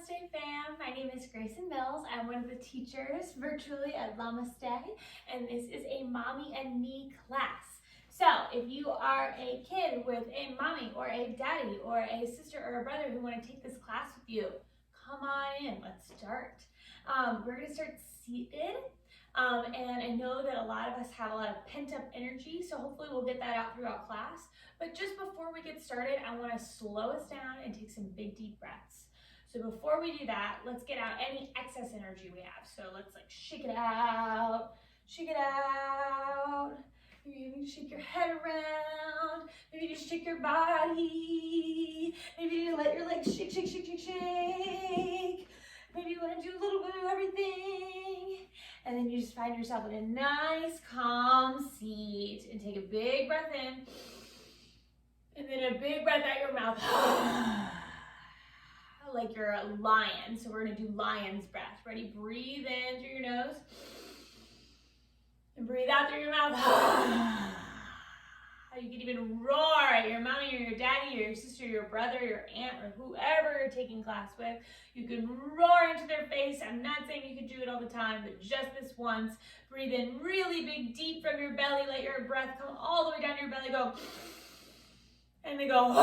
Llamaste fam, my name is Grayson Mills. I'm one of the teachers virtually at Llamaste, and this is a mommy and me class. So if you are a kid with a mommy or a daddy or a sister or a brother who want to take this class with you, come on in, let's start. We're going to start seated, and I know that a lot of us have a lot of pent-up energy, so hopefully we'll get that out throughout class. But just before we get started, I want to slow us down and take some big deep breaths. So before we do that, let's get out any excess energy we have. So let's shake it out, shake it out. Maybe you shake your head around. Maybe you just shake your body. Maybe you let your legs shake, shake, shake, shake, shake. Maybe you want to do a little bit of everything. And then you just find yourself in a nice, calm seat and take a big breath in. And then a big breath out your mouth. Like you're a lion. So we're going to do lion's breath. Ready? Breathe in through your nose. And breathe out through your mouth. You can even roar at your mommy or your daddy or your sister, or your brother, or your aunt, or whoever you're taking class with. You can roar into their face. I'm not saying you can do it all the time, but just this once. Breathe in really big, deep from your belly. Let your breath come all the way down your belly. Go. And then go.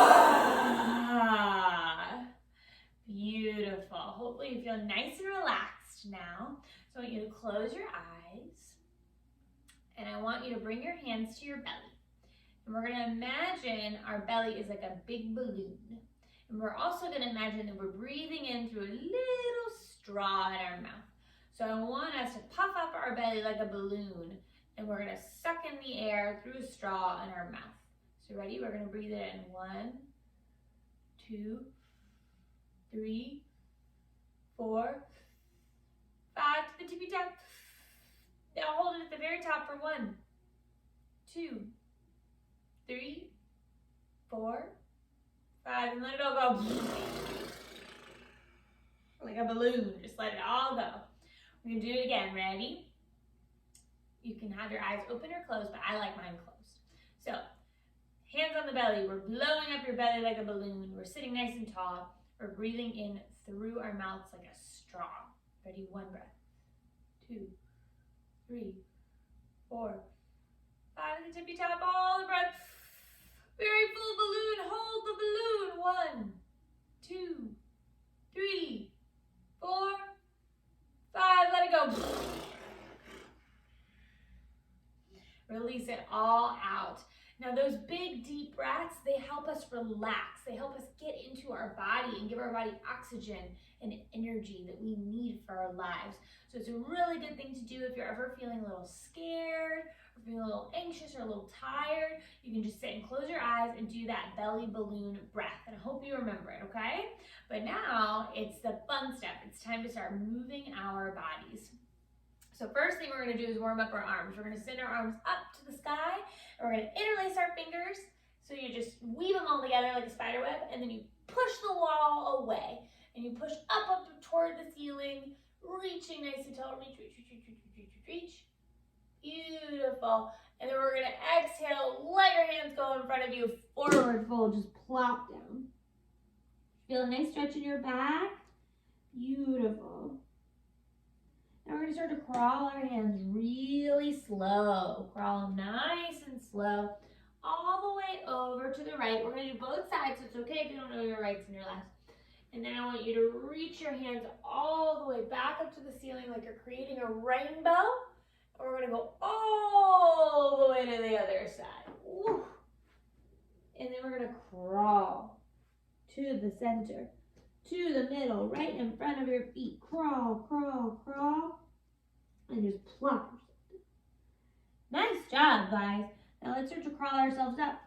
Beautiful. Hopefully you feel nice and relaxed now. So I want you to close your eyes. And I want you to bring your hands to your belly. And we're going to imagine our belly is like a big balloon. And we're also going to imagine that we're breathing in through a little straw in our mouth. So I want us to puff up our belly like a balloon. And we're going to suck in the air through a straw in our mouth. So ready? We're going to breathe it in. 1, 2, 3, 4, 5 to the tippy top. Now hold it at the very top for 1, 2, 3, 4, 5, and let it all go. Like a balloon, just let it all go. We're gonna do it again, ready? You can have your eyes open or closed, but I like mine closed. So, hands on the belly, we're blowing up your belly like a balloon. We're sitting nice and tall. We're breathing in through our mouths like a straw. Ready? 1 breath, 2, 3, 4, 5 at the tippy top, all the breath. Very full balloon, hold the balloon. 1, 2, 3, 4, 5, let it go. Release it all out. Now those big deep breaths, they help us relax. They help us get into our body and give our body oxygen and energy that we need for our lives. So it's a really good thing to do if you're ever feeling a little scared or feeling a little anxious or a little tired. You can just sit and close your eyes and do that belly balloon breath. And I hope you remember it, okay? But now it's the fun step. It's time to start moving our bodies. So first thing we're going to do is warm up our arms. We're going to send our arms up to the sky, and we're going to interlace our fingers. So you just weave them all together like a spider web, and then you push the wall away, and you push up toward the ceiling, reaching nice and tall. Reach, reach, reach, reach, reach, reach, reach, reach. Beautiful. And then we're going to exhale. Let your hands go in front of you. Forward fold. Just plop down. Feel a nice stretch in your back. Beautiful. Now we're going to start to crawl our hands really slow. Crawl them nice and slow all the way over to the right. We're going to do both sides, so it's okay if you don't know your rights and your lefts. And then I want you to reach your hands all the way back up to the ceiling like you're creating a rainbow. And we're going to go all the way to the other side. Woo. And then we're going to crawl to the center, to the middle, right in front of your feet. Crawl, crawl, crawl. And just plop yourself. Nice job, guys. Now let's start to crawl ourselves up.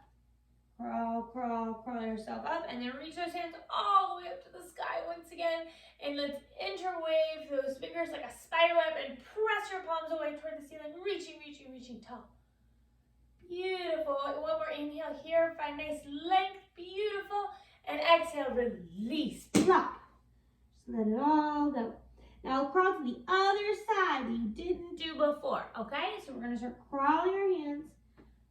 Crawl, crawl, crawl yourself up. And then reach those hands all the way up to the sky once again. And let's interwave those fingers like a spider web and press your palms away toward the ceiling. Reaching, reaching, reaching tall. Beautiful. And one more inhale here. Find nice length. Beautiful. And exhale, release, plop. Just let it all go. Now crawl to the other side that you didn't do before, okay? So we're gonna start crawling our hands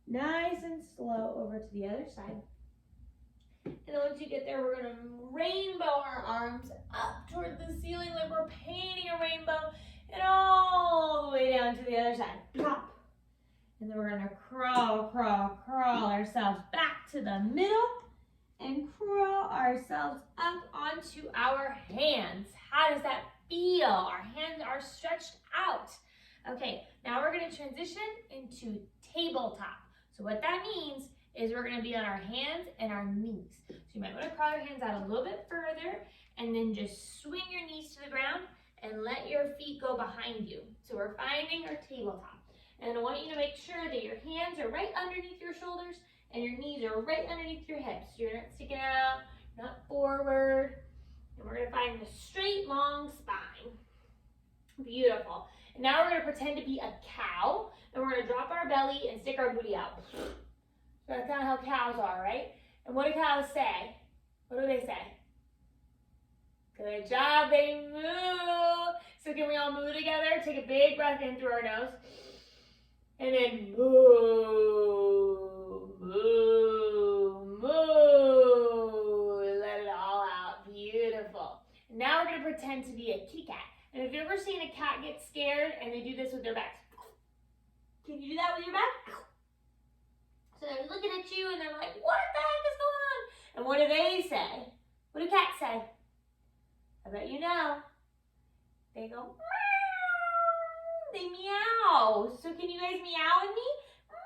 nice and slow over to the other side. And And then once you get there, we're gonna rainbow our arms up toward the ceiling like we're painting a rainbow, and all the way down to the other side. Plop. And then we're gonna crawl ourselves back to the middle and crawl ourselves up onto our hands. How does that feel? Our hands are stretched out. Okay, now we're gonna transition into tabletop. So what that means is we're gonna be on our hands and our knees. So you might wanna crawl your hands out a little bit further and then just swing your knees to the ground and let your feet go behind you. So we're finding our tabletop. And I want you to make sure that your hands are right underneath your shoulders and your knees are right underneath your hips. You're not sticking out, not forward. And we're gonna find the straight, long spine. Beautiful. And now we're gonna pretend to be a cow, and we're gonna drop our belly and stick our booty out. So that's kind of how cows are, right? And what do cows say? What do they say? Good job, they moo. So can we all moo together? Take a big breath in through our nose. And then moo, moo, moo. Let it all out. Beautiful. And now we're going to pretend to be a kitty cat. And if you've ever seen a cat get scared and they do this with their backs. Can you do that with your back? So they're looking at you and they're like, what the heck is going on? And what do they say? What do cats say? I bet you know. They go, meow. They meow. So can you guys meow with me? Meow,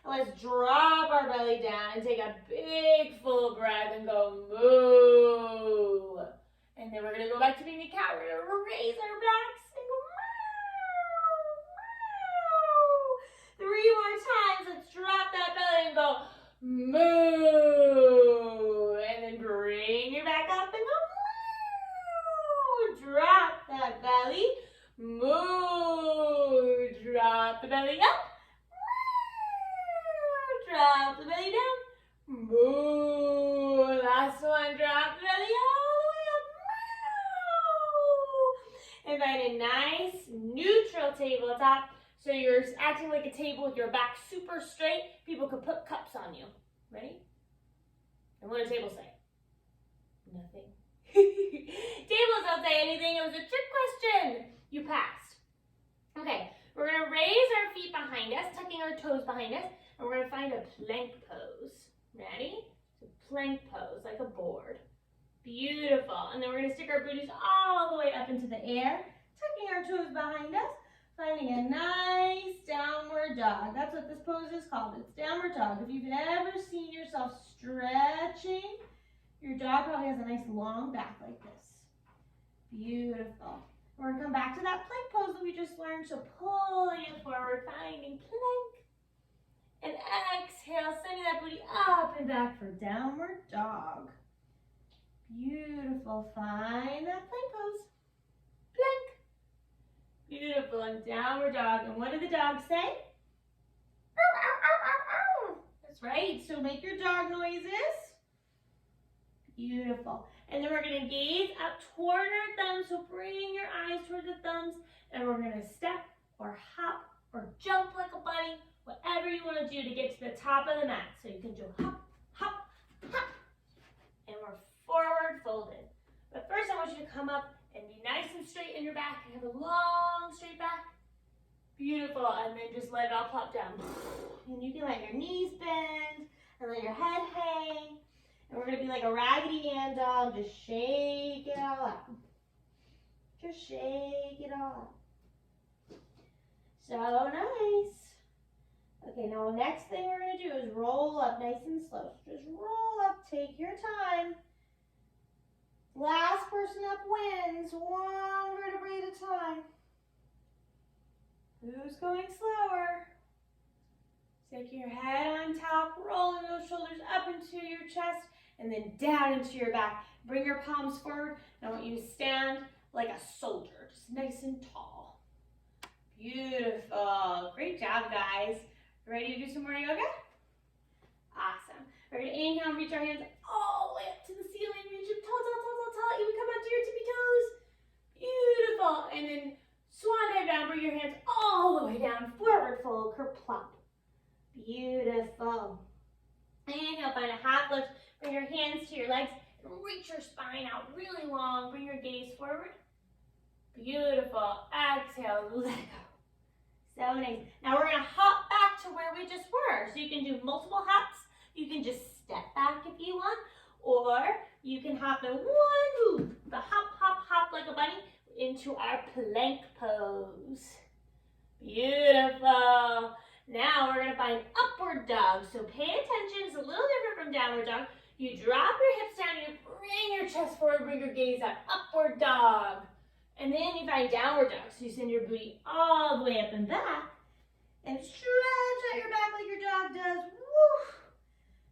meow. And let's drop our belly down and take a big full breath and go moo. And then we're going to go back to being a cat. We're going to raise our backs and go meow, meow. 3 more times. Let's drop that belly and go moo. And then bring your back up and go moo. Drop that belly. Moo. Drop the belly up. Moo. Drop the belly down. Moo. Last one. Drop the belly all the way up. Moo. And find a nice neutral tabletop. So you're acting like a table with your back super straight. People could put cups on you. Ready? And what does table say? Nothing. Tables don't say anything. It was a trick question. You passed. Okay, we're going to raise our feet behind us, tucking our toes behind us, and we're going to find a plank pose. Ready? So plank pose, like a board. Beautiful. And then we're going to stick our booties all the way up into the air, tucking our toes behind us, finding a nice downward dog. That's what this pose is called. It's downward dog. If you've ever seen yourself stretching, your dog probably has a nice long back like this. Beautiful. We're going to come back to that plank pose that we just learned. So pulling it forward, finding plank. And exhale, sending that booty up and back for downward dog. Beautiful. Find that plank pose. Plank. Beautiful. And downward dog. And what do the dogs say? Ow, ow, ow, ow, ow. That's right. So make your dog noises. Beautiful. And then we're going to gaze up toward our thumbs. So bring your eyes toward the thumbs. And we're going to step or hop or jump like a bunny. Whatever you want to do to get to the top of the mat. So you can do hop, hop, hop. And we're forward folded. But first I want you to come up and be nice and straight in your back. And have a long straight back. Beautiful. And then just let it all plop down. And you can let your knees bend and let your head hang. And we're going to be like a Raggedy Ann dog. Just shake it all out. Just shake it all out. So nice. Okay, now the next thing we're going to do is roll up nice and slow. So just roll up. Take your time. Last person up wins. 1 vertebrae at a time. Who's going slower? Stick your head on top, rolling those shoulders up into your chest and then down into your back. Bring your palms forward. I want you to stand like a soldier, just nice and tall. Beautiful. Great job, guys. Ready to do some more yoga? Awesome. We're going to inhale and reach our hands all the way up to the ceiling. Reach them tall, tall, tall, tall, tall. Even come up to your tippy toes. Beautiful. And then swan dive down. Bring your hands all the way down. Forward fold, kerplop. Beautiful. Inhale, find a half lift. Bring your hands to your legs and reach your spine out really long. Bring your gaze forward. Beautiful. Exhale, let go. So nice. Now we're gonna hop back to where we just were. So you can do multiple hops. You can just step back if you want, or you can hop in one move. The hop, hop, hop like a bunny into our plank pose. Beautiful. Now we're gonna find upward dog. So pay attention, it's a little different from downward dog. You drop your hips down, you bring your chest forward, bring your gaze up, upward dog. And then you find downward dog. So you send your booty all the way up and back and stretch out your back like your dog does. Woo!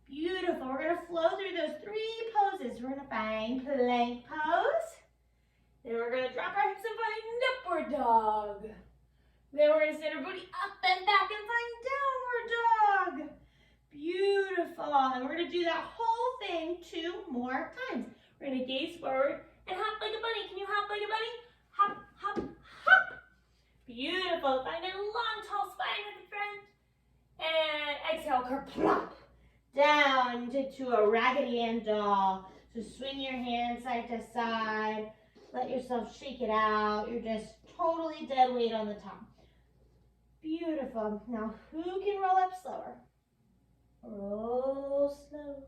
Beautiful. We're gonna flow through those three poses. We're gonna find plank pose. Then we're gonna drop our hips and find upward dog. Then we're gonna send our booty up and back and find downward dog. Beautiful. And we're gonna do that whole thing 2 more times. We're gonna gaze forward and hop like a bunny. Can you hop like a bunny? Hop, hop, hop. Beautiful. Find a long, tall spine at the front. And exhale, kerplop. Down into a Raggedy Ann doll. So swing your hands side to side. Let yourself shake it out. You're just totally dead weight on the top. Beautiful. Now, who can roll up slower? Roll slow.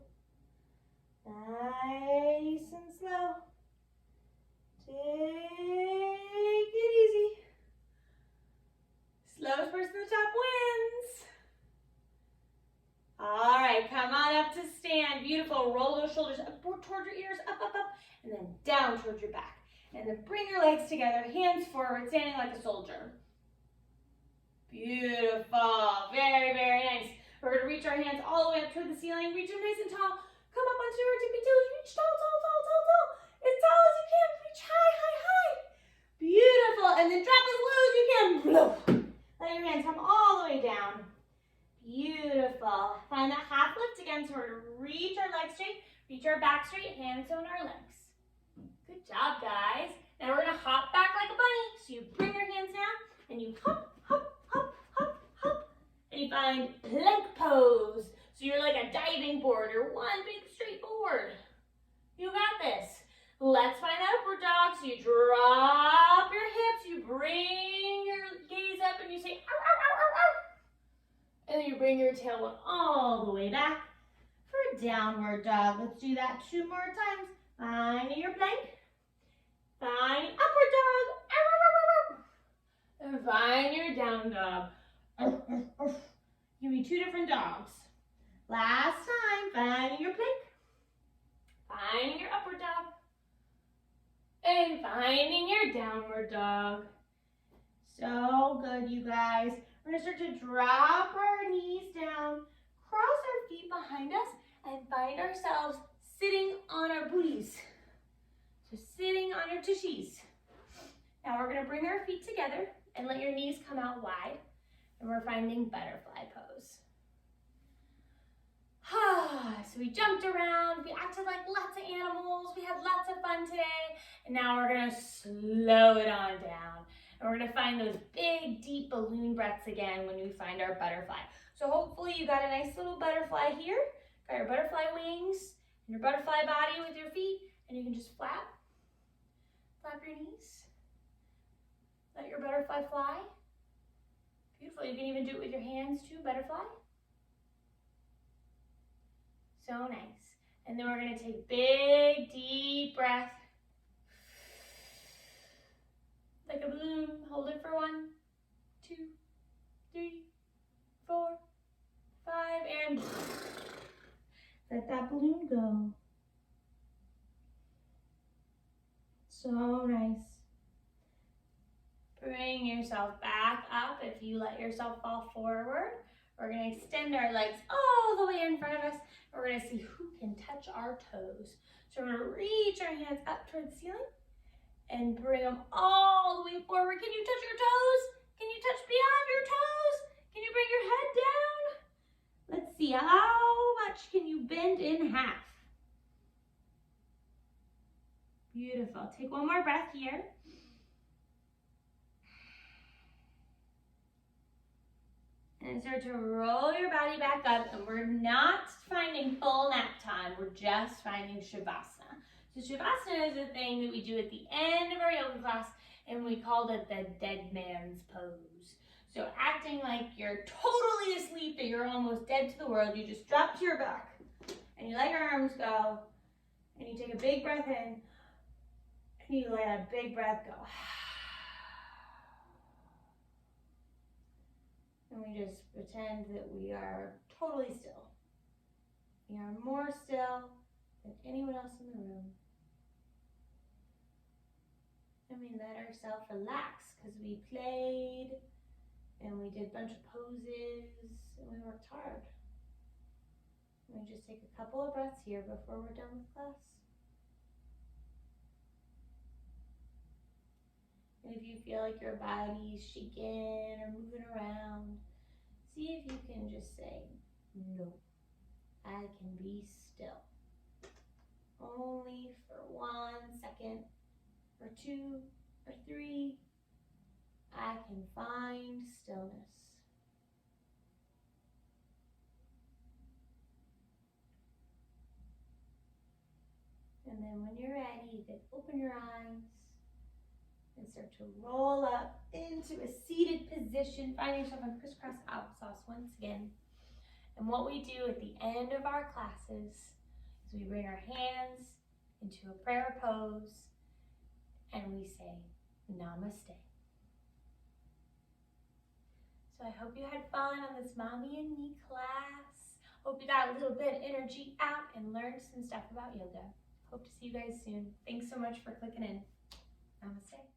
Nice and slow. Take it easy. Slowest person to the top wins. All right, come on up to stand. Beautiful. Roll those shoulders up towards your ears, up, up, up, and then down towards your back. And then bring your legs together, hands forward, standing like a soldier. Beautiful. Very, very nice. We're going to reach our hands all the way up toward the ceiling. Reach them nice and tall. Come up onto your tippy toes. Reach tall, tall, tall, tall, tall. As tall as you can. Reach high, high, high. Beautiful. And then drop as low as you can. Let your hands come all the way down. Beautiful. Find that half lift again. So we're going to reach our legs straight, reach our back straight, hands on our legs. Good job, guys. Now we're going to hop back like a bunny. So you bring your hands down and you hop, hop, hop, hop, hop. And you find plank pose. So you're like a diving board or one big straight board. You got this. Let's find that upward dog. So you drop your hips, you bring your gaze up and you say, ow, ow, ow, ow, ow. And then you bring your tailbone all the way back for downward dog. Let's do that 2 more times. Find your plank. Find upward dog. Ow, ow, ow, ow. And find your down dog. Give me 2 different dogs. Last time, finding your plank, finding your upward dog, and finding your downward dog. So good, you guys. We're gonna start to drop our knees down, cross our feet behind us, and find ourselves sitting on our booties. So sitting on your tushies. Now we're gonna bring our feet together and let your knees come out wide, and we're finding butterfly pose. So we jumped around, we acted like lots of animals, we had lots of fun today, and now we're gonna slow it on down. And we're gonna find those big, deep balloon breaths again when we find our butterfly. So hopefully you got a nice little butterfly here, got your butterfly wings, and your butterfly body with your feet, and you can just flap your knees. Let your butterfly fly. Beautiful, you can even do it with your hands too, butterfly. So nice. And then we're gonna take big, deep breath. Like a balloon, hold it for 1, 2, 3, 4, 5, and let that balloon go. So nice. Bring yourself back up if you let yourself fall forward. We're gonna extend our legs all the way in front of us. We're gonna see who can touch our toes. So we're gonna reach our hands up towards the ceiling and bring them all the way forward. Can you touch your toes? Can you touch beyond your toes? Can you bring your head down? Let's see, how much can you bend in half? Beautiful. Take one more breath here. And start to roll your body back up, and we're not finding full nap time, we're just finding Shavasana. So Shavasana is a thing that we do at the end of our yoga class, and we called it the dead man's pose. So acting like you're totally asleep, that you're almost dead to the world, you just drop to your back, and you let your arms go, and you take a big breath in, and you let a big breath go. And we just pretend that we are totally still. We are more still than anyone else in the room. And we let ourselves relax because we played and we did a bunch of poses and we worked hard. And we just take a couple of breaths here before we're done with class. And if you feel like your body's shaking or moving around, see if you can just say, no, I can be still. Only for 1 second, or 2, or 3, I can find stillness. And then when you're ready, you can open your eyes and start to roll up into a seated position. Find yourself in crisscross applesauce once again. And what we do at the end of our classes is we bring our hands into a prayer pose and we say, Namaste. So I hope you had fun on this Mommy and Me class. Hope you got a little bit of energy out and learned some stuff about yoga. Hope to see you guys soon. Thanks so much for clicking in. Namaste.